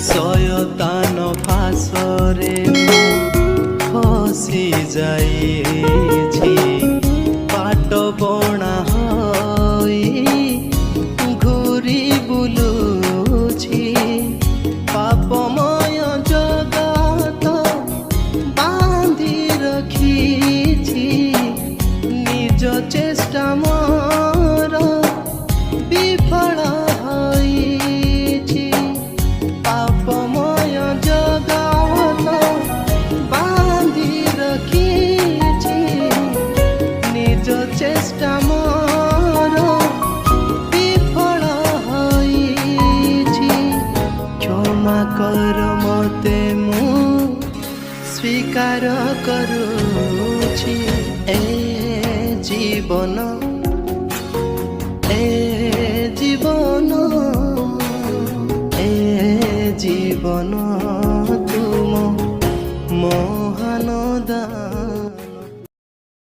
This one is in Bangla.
শয়তান ফাঁসরে ফসি যাইছি পাট বଣା হই ঘুরি বুলুছি পাপময় জগত বাঁধি রখিছি নিজ চেষ্টা মোর বিফল হইছি পাপময় জগত বাঁধি রখিছি নিজ চেষ্টা মোর বিফল হইছি ক্ষমা কর মতে মু স্বীকার করুছি এ জীবন এ জীবন এ জীবন